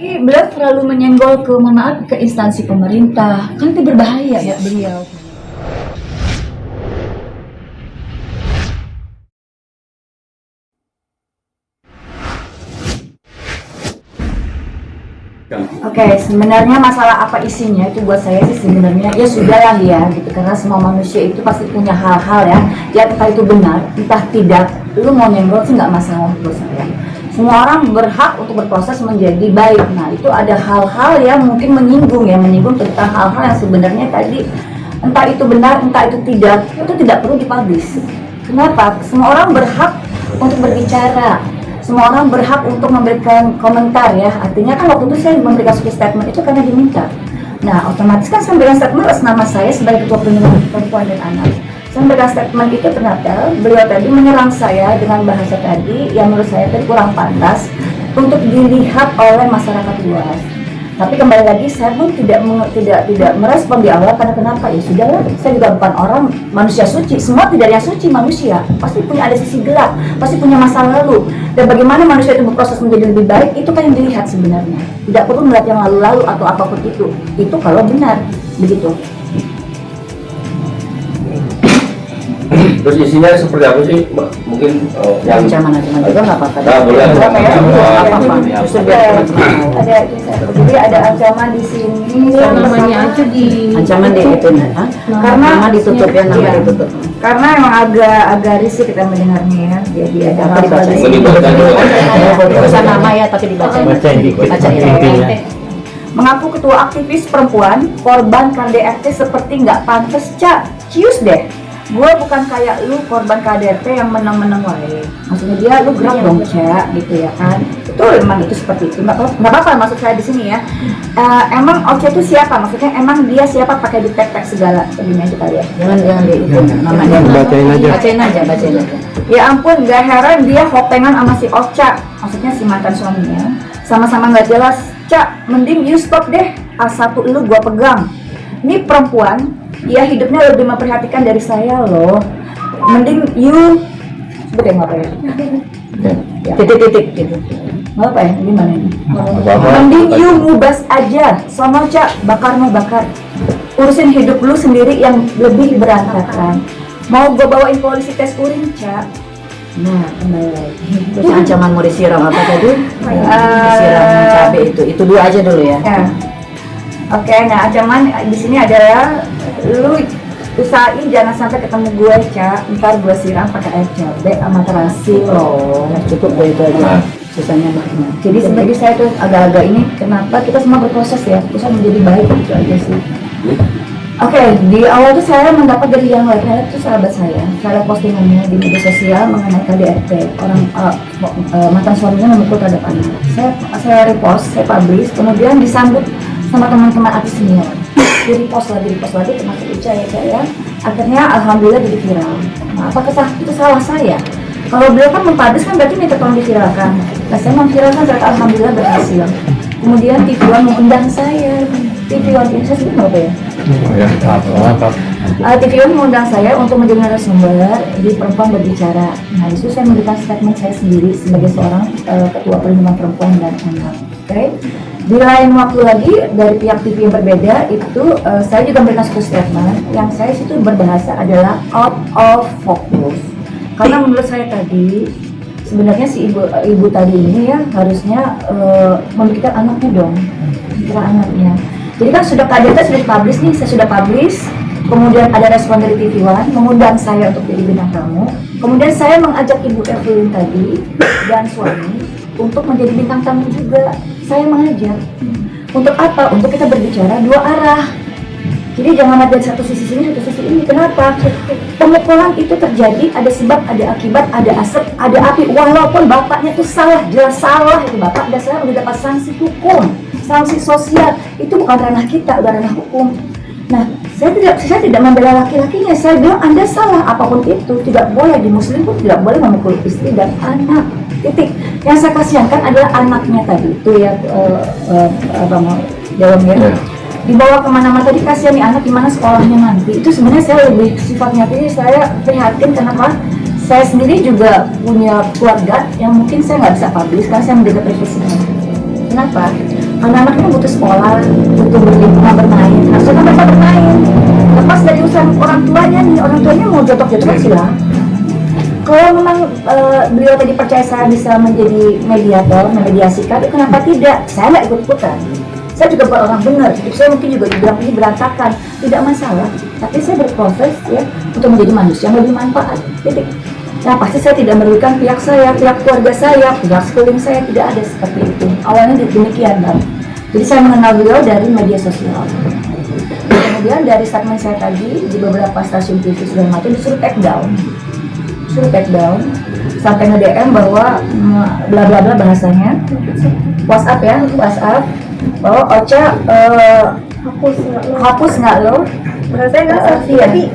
Beliau terlalu menyenggol ke, mohon maaf, ke instansi pemerintah, kan itu berbahaya ya beliau. Oke, sebenarnya masalah apa isinya itu buat saya sih sebenarnya ya sudahlah ya gitu, karena semua manusia itu pasti punya hal-hal ya entah itu benar entah tidak, lu mau nyenggol sih nggak masalah buat saya. Semua orang berhak untuk berproses menjadi baik. Nah itu ada hal-hal yang mungkin menyinggung tentang hal-hal yang sebenarnya tadi entah itu benar entah itu tidak perlu dipublish. Kenapa? Semua orang berhak untuk berbicara. Semua orang berhak untuk memberikan komentar ya. Artinya kan waktu itu saya memberikan suatu statement itu karena diminta. Nah otomatis kan saya memberikan statement atas nama saya sebagai Ketua Perlindungan Perempuan dan Anak. Saya memberikan statement itu ternyata beliau tadi menyerang saya dengan bahasa tadi yang menurut saya tadi kurang pantas untuk dilihat oleh masyarakat luas. Tapi kembali lagi saya pun tidak merespon di awal karena kenapa ya sudahlah, saya juga bukan orang manusia suci, semua tidak ada yang suci manusia, pasti punya ada sisi gelap, pasti punya masa lalu, dan bagaimana manusia itu berproses menjadi lebih baik itu kan yang dilihat sebenarnya, tidak perlu melihat yang lalu-lalu atau apapun itu kalau benar begitu. Terus isinya seperti apa sih, Mbak? Mungkin yang Ancaman juga nggak apa-apa. Nah, boleh. Jadi ada ancaman di sini. Namanya aja di ancaman di itu, karena nama ditutup ya, nama ditutup. Karena emang agak risih kita mendengarnya ya. Jadi ada apa dibaca? Tulisan nama ya, tapi dibaca. Baca ya. Mengaku ketua aktivis perempuan, korban KDRT seperti nggak pantas, Cak. Cius deh. Gue bukan kayak lu korban KDRT yang menang-menang wae. Maksudnya dia lu gerak dong Cak gitu ya kan. Betul, emang itu seperti itu. Nggak apa-apa maksud saya di sini ya. Emang Oce itu siapa? Maksudnya emang dia siapa pakai di tag segala begini aja kali ya. Jangan di itu namanya. Bacain aja. Ya ampun, gak heran dia hopengan sama si Ocha. Maksudnya si mantan suaminya. Sama-sama nggak jelas. Cak, mending you stop deh. A1 lu gua pegang. Ini perempuan, dia hidupnya lebih memperhatikan dari saya loh. Mending you sebutin apa ya? Titik gitu. Apa ya? Gimana ini? Mending you mubas aja. Sono Cak, bakar. Urusin hidup lu sendiri yang lebih berantakan. Mau gue bawain polisi tes urin Cak. Nah, kembali lagi. Terus ancaman mau disiram apa tadi? Disiram cabai itu dua aja dulu ya. Oke, nah ancaman di sini adalah lu usahain jangan sampai ketemu gue Cak, ntar gue siram pakai air cabai sama terasi loh. Cukup gue itu aja. Susahnya banyak. Jadi sebenarnya saya tuh agak-agak ini kenapa kita semua berproses ya, bisa menjadi baik itu aja sih. Oke, di awal tuh saya mendapat dari yang lain, itu sahabat saya lihat postingannya di media sosial mengenai KDRT, orang mantan suaminya memukul terhadap anak. Saya repost, saya publish, kemudian disambut sama teman-teman artis senior. Di repost lagi termasuk Ica ya saya. Akhirnya alhamdulillah jadi viral. Nah, apakah itu salah saya? Kalau beliau kan mempublish kan berarti minta tolong diviralkan. Nah, saya memviralkan ternyata alhamdulillah berhasil. Kemudian TV One mengundang saya. TV One ini saya sebut apa ya? TV One mengundang saya untuk menjadi narasumber di Perempuan Berbicara. Nah, itu saya memberikan statement saya sendiri sebagai seorang ketua Perlindungan Perempuan dan Anak. Oke. Di lain waktu lagi dari pihak TV yang berbeda itu saya juga memberikan satu statement yang saya situ berbahasa adalah out of focus. Karena menurut saya tadi sebenarnya si ibu tadi ini ya harusnya memikirkan anaknya dong, memikirkan anaknya. Jadi kan sudah KDRT sudah dipublish nih, saya sudah publish. Kemudian ada respon dari TV One mengundang saya untuk jadi bintang tamu. Kemudian saya mengajak Ibu Evelyn tadi dan suami untuk menjadi bintang tamu juga. Saya mengajak. Untuk apa? Untuk kita berbicara dua arah. Jadi jangan ada satu sisi sini, satu sisi ini. Kenapa? Pemukulan itu terjadi, ada sebab, ada akibat, ada asap, ada api. Walaupun bapaknya itu salah, jelas salah itu bapak, dan saya udah dapat sanksi hukum, sanksi sosial. Itu bukan ranah kita, udah ranah hukum. Nah, saya tidak membela laki-lakinya. Saya bilang Anda salah, apapun itu tidak boleh, di Muslim pun tidak boleh memukul istri dan anak. Titik. Yang saya kasihankan adalah anaknya tadi itu ya, dalamnya. Dibawa kemana-mana tadi, kasihan nih anak gimana sekolahnya nanti. Itu sebenarnya saya lebih sifatnya saya prihatin kenapa saya sendiri juga punya keluarga yang mungkin saya nggak bisa publish karena saya menjaga privasinya. Kenapa? Anak-anak ini butuh sekolah, butuh lingkungan bermain, harusnya kan mereka bermain. Lepas dari urusan orang tuanya nih, orang tuanya mau jotok-jotok silahkan. Kalau memang beliau tadi percaya saya bisa menjadi mediator, memediasikan, kenapa tidak? Saya nggak ikut-ikutan. Saya juga bukan orang benar, hidup saya mungkin juga dibilang ini berantakan, tidak masalah. Tapi saya berproses ya untuk menjadi manusia yang lebih manfaat. Titik. Nah pasti saya tidak merugikan pihak saya, pihak keluarga saya, pihak sekeliling saya, tidak ada seperti itu. Awalnya demikian Bang. Jadi saya mengenal beliau dari media sosial. Kemudian dari statement saya tadi di beberapa stasiun TV segala macam disuruh take down, sampai nge-DM bahwa bla bla bla bahasanya, WhatsApp bahwa Ocha hapus nggak lo? Saya nggak saksi ya di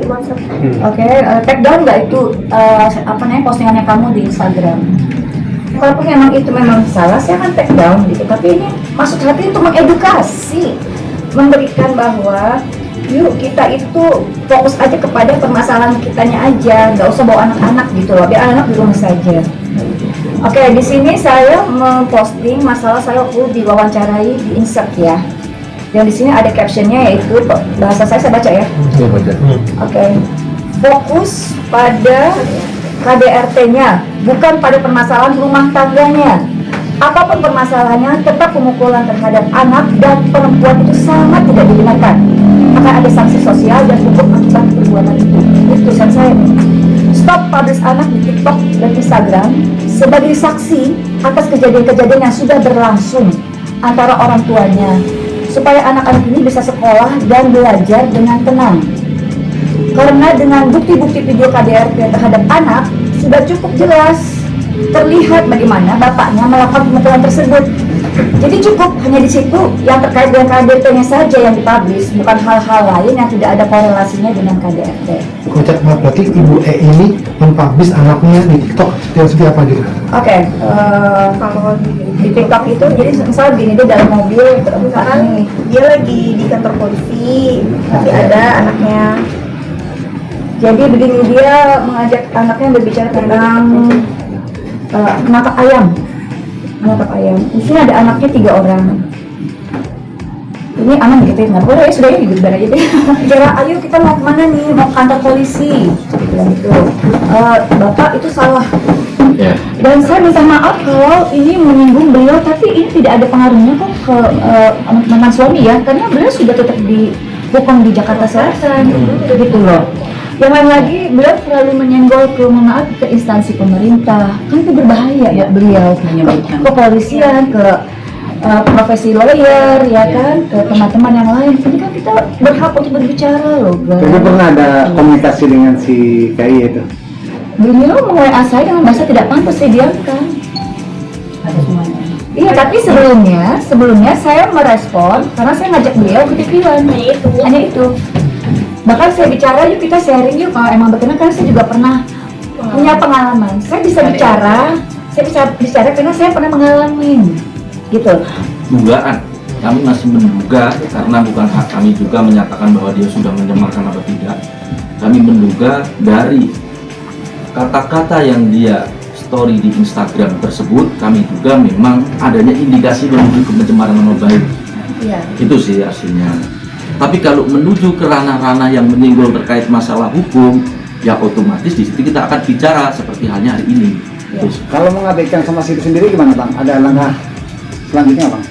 WhatsApp. Oke, take down nggak itu postingannya kamu di Instagram? Kalaupun memang itu memang salah, saya akan take down gitu. Tapi ini maksud hati untuk mengedukasi, memberikan bahwa yuk kita itu fokus aja kepada permasalahan kitanya aja, nggak usah bawa anak-anak gitu loh, biar anak-anak di rumah saja. Oke, di sini saya memposting masalah saya waktu diwawancarai di Insert ya. Dan di sini ada captionnya yaitu bahasa saya baca ya. Oke, fokus pada KDRT-nya, bukan pada permasalahan rumah tangganya. Apapun permasalahannya, tetap pemukulan terhadap anak dan perempuan itu sangat tidak dibenarkan. Akan ada sanksi sosial dan hukum akibat perbuatan itu. Itu tulisan saya. Stop publish anak di TikTok dan Instagram sebagai saksi atas kejadian-kejadian yang sudah berlangsung antara orang tuanya, supaya anak-anak ini bisa sekolah dan belajar dengan tenang. Karena dengan bukti-bukti video KDRT terhadap anak sudah cukup jelas terlihat bagaimana bapaknya melakukan pemukulan tersebut. Jadi cukup hanya di situ yang terkait dengan KDRT-nya saja yang dipublish, bukan hal-hal lain yang tidak ada korelasinya dengan KDRT. Kocak, berarti Ibu E ini mempublish anaknya di TikTok seperti apa gitu? Oke, kalau di TikTok itu jadi misalnya gini, dia dalam mobil Misalkan dia lagi di kantor polisi, tapi ada anaknya. jadi begini, dia mengajak anaknya berbicara tentang menangkap ayam. Di sini ada anaknya 3 orang. Ini aman gitu, nggak boleh ya, sudah ya gitu aja deh. Bicara, ayo kita mau kemana nih, mau ke kantor polisi. Bilang gitu. Bapak itu salah. Dan saya minta maaf kalau ini menyinggung beliau, tapi ini tidak ada pengaruhnya kok ke mantan suami ya, karena beliau sudah tetap dihukum di Jakarta Selatan, gitu loh. Yang lain lagi, beliau terlalu menyenggol ke instansi pemerintah, kan itu berbahaya ya beliau, ke kepolisian, ke profesi lawyer, ya kan, ke teman-teman yang lain. Ini kan kita berhak untuk berbicara loh, guys. Jadi pernah ada komunikasi dengan si KI itu? Beliau meng-WA saya dengan bahasa tidak pantas, saya diamkan. Ada semuanya. Iya, tapi sebelumnya saya merespon karena saya ngajak beliau ke TV-an. Hanya itu. Bahkan saya bicara, yuk kita sharing yuk kalau emang berkenan, karena saya juga pernah punya pengalaman. Saya bisa bicara karena saya pernah mengalami gitu. Dugaan, kami masih menduga karena bukan hak kami juga menyatakan bahwa dia sudah mencemarkan atau tidak. Kami menduga dari kata-kata yang dia story di Instagram tersebut, kami juga memang adanya indikasi menuju ke pencemaran nama baik. Iya. Itu sih aslinya. Tapi kalau menuju ke ranah-ranah yang menyinggung terkait masalah hukum, ya otomatis di situ kita akan bicara seperti halnya hari ini. Ya. Terus, Kalau mengabaikan somasi itu sendiri gimana Bang? Ada langkah selanjutnya Bang?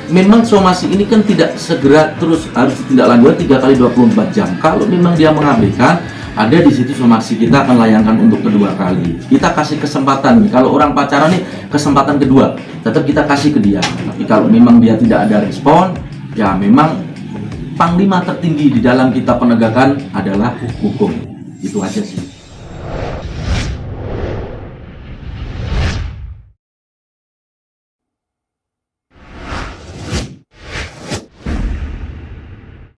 memang somasi ini kan tidak segera terus harus ditindaklanjuti 3 kali 24 jam. Kalau memang dia mengabaikan, ada di situ somasi kita akan layangkan untuk kedua kali. Kita kasih kesempatan nih, kalau orang pacaran nih kesempatan kedua, tetap kita kasih ke dia. Tapi kalau memang dia tidak ada respon, ya memang panglima tertinggi di dalam kita penegakan adalah hukum. Itu aja sih.